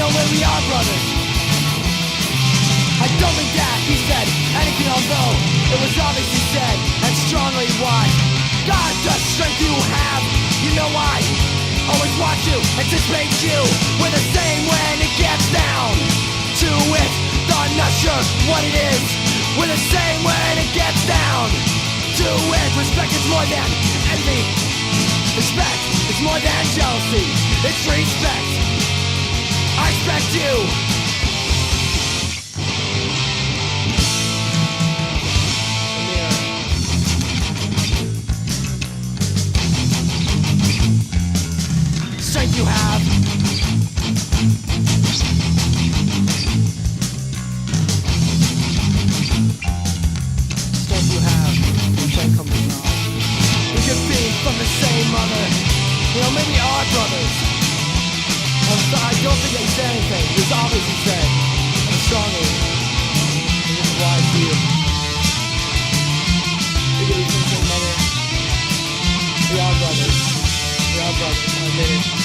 we are brothers. I don't think that he said anything, although it was obviously said and strongly why. God, the strength you have, you know I always want to anticipate you. We're the same when it gets down to it, though I'm not sure what it is. We're the same when it gets down to it. Respect is more than envy. Respect is more than jealousy. It's respect. I expect you. Strength you have. Strength you have. Strength comes from. We could be from the same mother. You know, maybe our brothers. I don't think they said anything. It was obviously said. And strongly. And this is why I see it. We could be from the same mother. We are brothers. We are brothers. I admit it.